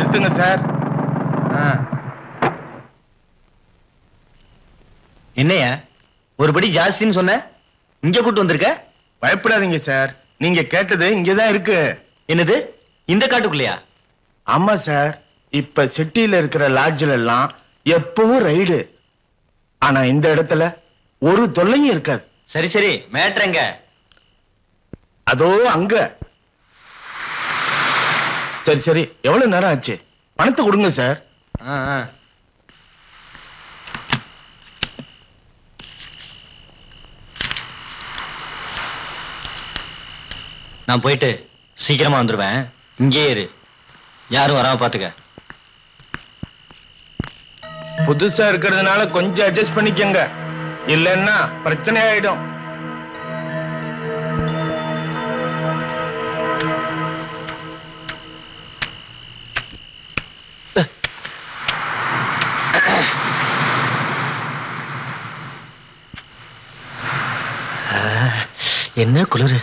நிறுத்துங்க சார். என்னையா ஒருபடி ஜாஸ்தின்னு சொன்ன, இங்க கூட்டு வந்திருக்க? பயப்படாதீங்க சார், நீங்க கேட்டது இங்கதான் இருக்கு. என்னது, இந்த காட்டுக்குள்ளையா? ஆமா சார், இப்ப சிட்டியில இருக்கிற லாட்ஜ்ல எல்லாம் எப்பவும் ரைடு. ஆனா இந்த இடத்துல ஒரு தொல்லையும் இருக்காது. சரி சரி, மேட்ருங்க? அதோ அங்க. சரி சரி, எவ்வளவு நேரம் ஆச்சு? பணத்தை கொடுங்க சார். நான் போயிட்டு சீக்கிரமா வந்துருவேன், இங்கே இரு, யாரும் வராம பாத்துக்க. புதுசா இருக்கிறதுனால கொஞ்சம் அட்ஜஸ்ட் பண்ணிக்கங்க, இல்லன்னா பிரச்சனை ஆயிடும். என்ன குளிரு,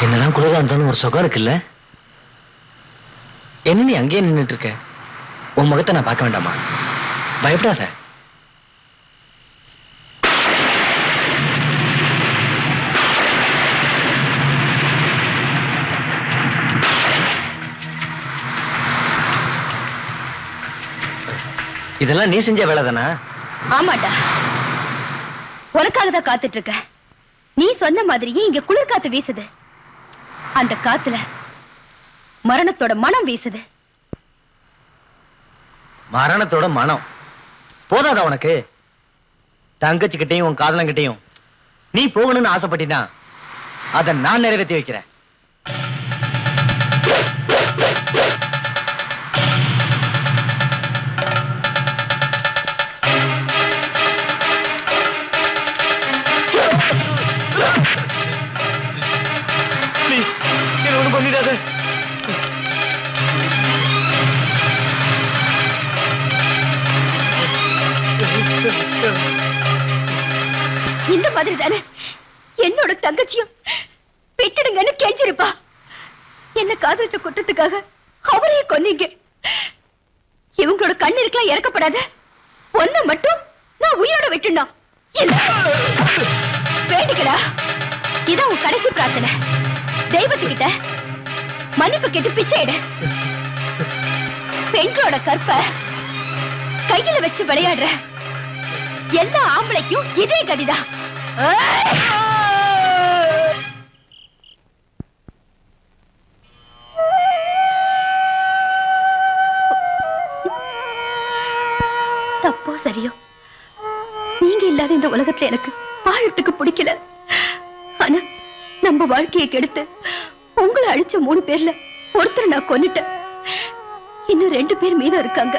என்னதான் குளிரா இருந்தாலும் ஒரு சுகம் இருக்குல்ல. என்ன நீ அங்கேயே நின்றுட்டு இருக்க? உன் முகத்தை நான் பார்க்க வேண்டாமா? பயப்படாத. இதெல்லாம் நீ செஞ்ச வேலை தானா? ஆமாட்டா, உனக்காக தான் காத்துட்டு இருக்க. நீ சொன்ன மாதிரியே இங்க குளிர் காத்து வீசுது. அந்த காத்துல மரணத்தோட மனம் வீசுது. மரணத்தோட மனம் போதாதா உனக்கு? தங்கச்சிக்கிட்டையும் உன் காதலங்கிட்டையும் நீ போகணும்னு ஆசைப்பட்டினா அதை நான் நிறைவேற்றி வைக்கிறேன். ப்ளீஸ் என்ன ஒண்ணு பண்ணிடாத. இந்த மாதிரி தானே என்னோட தங்கச்சியும் விட்டுடுங்கன்னு கெஞ்சிருப்பா. என்ன காதலிச்ச குற்றத்துக்காக அவரையே கொன்னீங்க. இவங்களோட கண்ணீருக்குலாம் இறக்கப்படாத ஒன்ன மட்டும் நான் உயிரோட விட்டுணும். வேண்டிக்கடா, இதான் உன் கடைசி பிரார்த்தனை. தெய்வத்துக்கிட்ட மன்னிப்பு கேட்டு பிச்சை எடு. பெண்களோட கற்ப கையில வச்சு விளையாடுற எல்லா ஆம்பளைக்கும் இதே கதிதான். தப்போ சரியோ, நீங்க இல்லாத இந்த உலகத்துல எனக்கு வாழறதுக்கு பிடிக்கல. ஆனா நம்ம வாழ்க்கையை கெடுத்து உங்களை அழிச்ச 3 பேர்ல ஒருத்தர் நான் கொன்னுட்டேன். இன்னும் 2 பேர் மீதம் இருக்காங்க.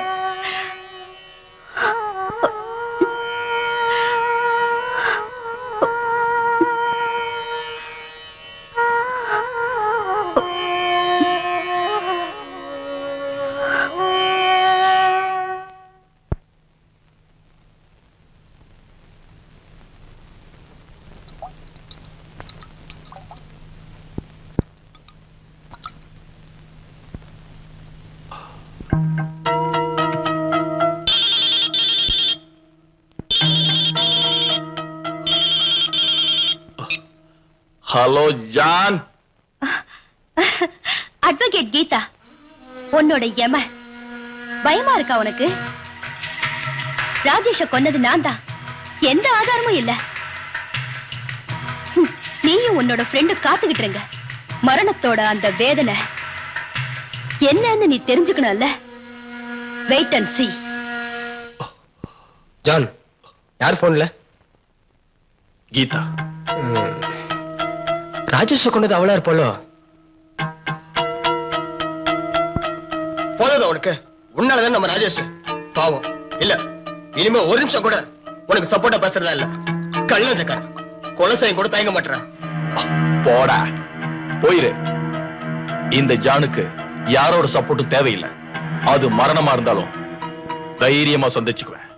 Hello John. அட்வொகேட் கீதா, உன்னோட யம பயமா இருக்கா உனக்கு? ராஜேஷ கொன்னது நான் தான், எந்த ஆதாரமும் இல்ல. நீயும் உன்னோட ஃப்ரெண்டு காத்துக்கிட்டு இருங்க. மரணத்தோட அந்த வேதனை என்னன்னு நீ தெரிஞ்சுக்கணும்ல. Wait and see. ஜான், யார் போன்ல? கீதா. ராஜேஷ கொண்டது அவளா இருப்போலோ. போதா உனக்கு? உன்னாலதான் நம்ம ராஜேஷ் பாவம் இல்ல. இனிமே ஒரு நிமிஷம் கூட உனக்கு சப்போர்ட்டா பேசுறதா இல்ல. கள்ளஞ்சக்கார கொலை செய்ய கூட தயங்க மாட்டேன். போடா, போயிரு. இந்த ஜானுக்கு யாரோட சப்போர்ட்டும் தேவையில்லை. அது மரணமா இருந்தாலும் தைரியமா சந்திச்சுக்குவேன்.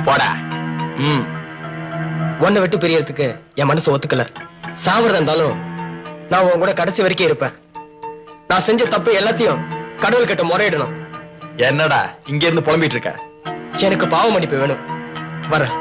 போடா. உன்னை விட்டு பிரியறதுக்கு என் மனசு ஒத்துக்கல. சாவறதா இருந்தாலும் நான் உன் கூட கடைசி வரைக்கும் இருப்பேன். நான் செஞ்ச தப்பு எல்லாத்தையும் கடவுள் கிட்ட முறையிடணும். என்னடா இங்க இருந்து புலம்பிட்டு இருக்க? எனக்கு பாவ மன்னிப்பு வேணும். வரேன்.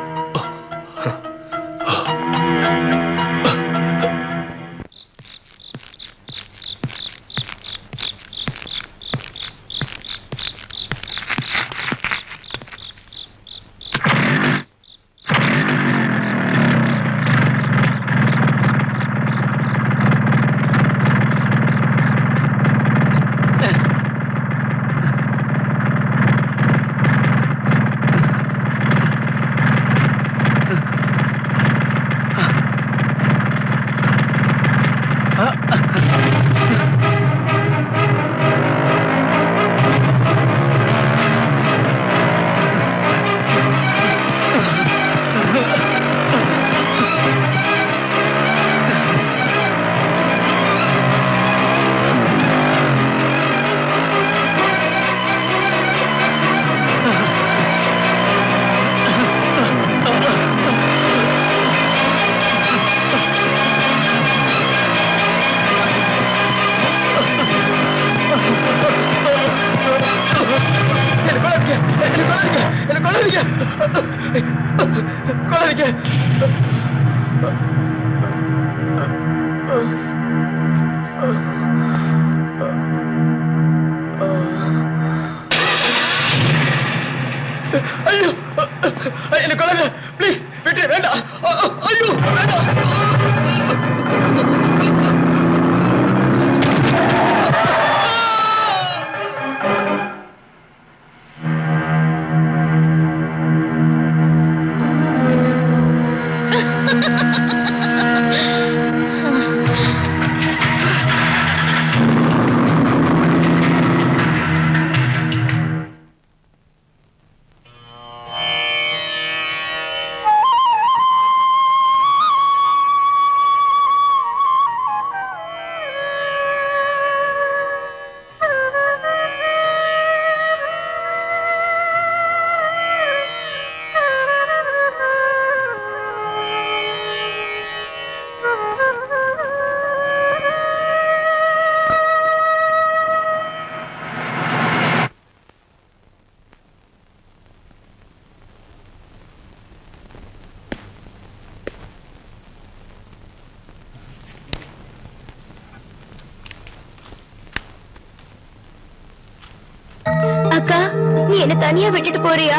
ஐயோ, என்ன கொல்லுங்க ப்ளீஸ், விட்டு வேண்டாம். ஐயோ வேண்டாம். அக்கா, நீ என்ன தனியா விட்டுட்டு போறியா?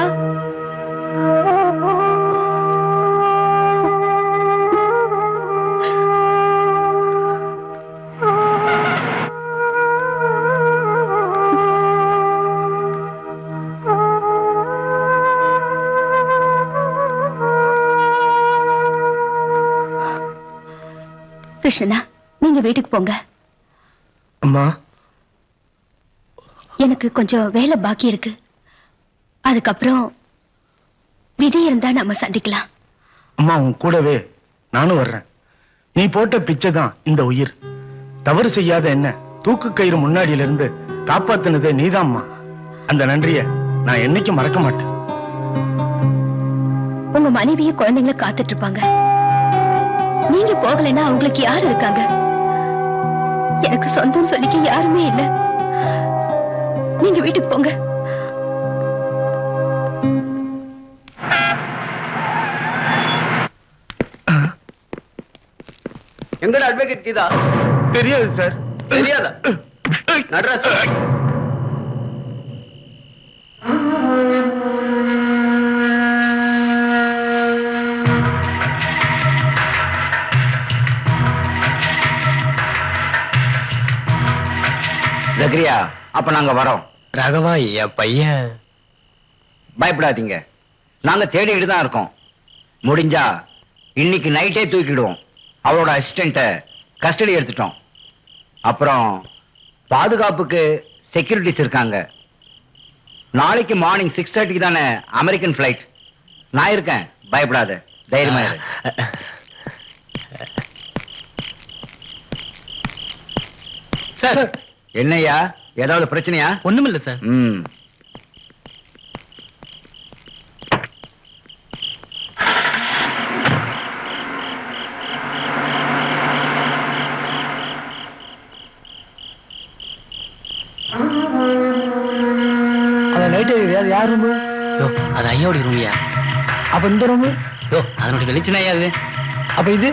கிருஷ்ணா, நீங்க வீட்டுக்கு போங்க. அம்மா, எனக்கு கொஞ்சம் வேலை பாக்கி இருக்கு. அதுக்கப்புறம் விதி இருந்தா நம்ம சந்திக்கலாம். அம்மா, உன் கூடவே நானும் வர்றேன். நீ போட்ட பிச்சை தான் இந்த உயிர். தவறு செய்யாத என்ன தூக்கு கயிறு முன்னாடியில இருந்து காப்பாத்தினதே நீதாம்மா. அந்த நன்றிய நான் என்னைக்கும் மறக்க மாட்டேன். உங்க மனைவிய குழந்தைங்களை காத்துட்டு இருப்பாங்க. நீங்க போகலைன்னா அவங்களுக்கு யாரு இருக்காங்க? எனக்கு சொந்தம் சொல்லிக்க யாருமே இல்ல. நீங்க வீட்டுக்கு போங்க. எங்கட அட்வொகேட் கீதா? தெரியாது சார். தெரியாதா? நடராஜ் ஜக்ரியா, அப்ப நாங்க வரோம். ராகவா, என் பையன். பயப்படாதீங்க, நாங்க தேடிக்கிட்டு தான் இருக்கோம். முடிஞ்சா இன்னைக்கு நைட்டே தூக்கிடுவோம். அவளோட அசிஸ்டண்ட கஸ்டடி எடுத்துட்டோம். அப்புறம் பாதுகாப்புக்கு செக்யூரிட்டிஸ் இருக்காங்க. நாளைக்கு மார்னிங் 6:30 தானே அமெரிக்கன் ஃபிளைட். நான் இருக்கேன், பயப்படாத, தைரியமா இரு. சார், என்னையா, ஏதாவது பிரச்சனையா? ஒண்ணுமில்ல சார். ரைட் வேற யார் ரூம்? யோ அது ஐயோடி ரூமியா? அப்ப இந்த ரூம்? யோ அதனுடைய வெளிச்சம் ஐயாது. அப்ப இது?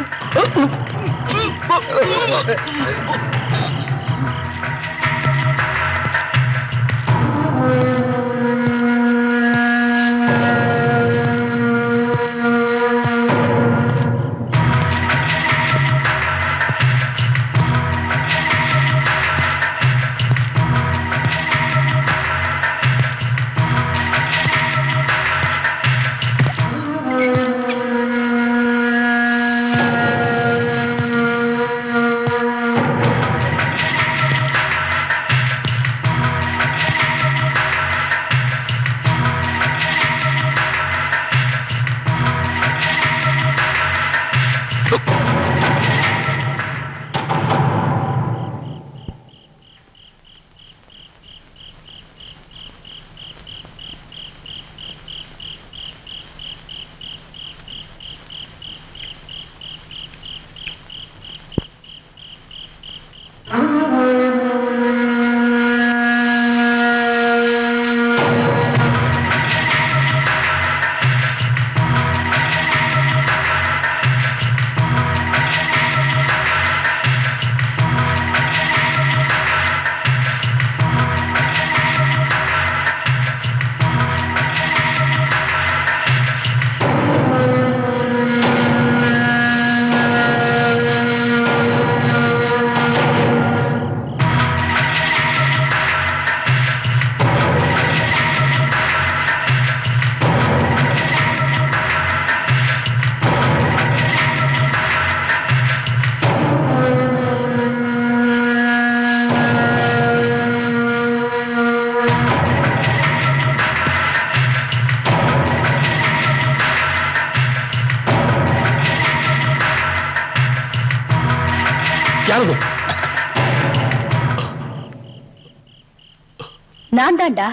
நான் தான்டா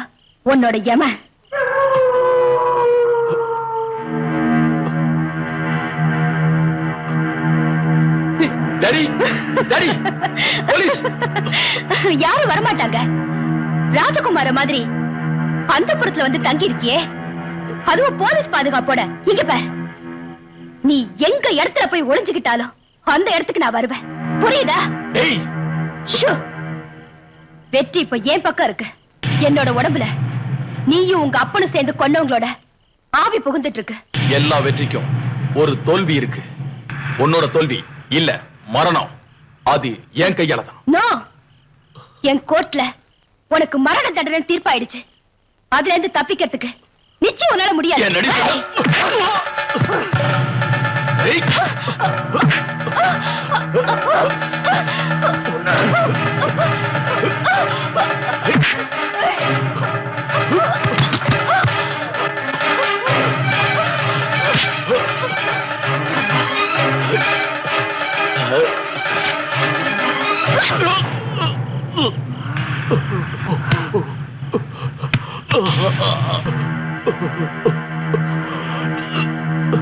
உன்னோட யமன். Daddy daddy police. யாரும் வரமாட்டாங்க. ராஜகுமார மாதிரி அந்த புறத்துல வந்து தங்கி இருக்கியே, அதுவும் போலீஸ் பாதுகாப்போட. இங்க பார், நீ எங்க இடத்துல போய் ஒளிஞ்சுக்கிட்டாலும் அந்த இடத்துக்கு நான் வருவேன். புரியுதா? ஷோ, வெற்றி இப்ப ஏன் பக்கம் இருக்கு. என்னோட உடம்புல நீயும் உங்க அப்பனும் சேர்ந்து கொண்டவங்களோட ஆவி புகுந்துட்டு இருக்கு. எல்லா வெற்றிக்கும் ஒரு தோல்வி இருக்கு. உன்னோட தோல்வி இல்ல, மரணம். அது என் கையால தான். நோ, என் கோர்ட்ல உனக்கு மரண தண்டனை தீர்ப்பாயிடுச்சு. அதுல இருந்து தப்பிக்கிறதுக்கு நிச்சயம் உன்னால முடியாது. என் நடிப்பு. ஏய்.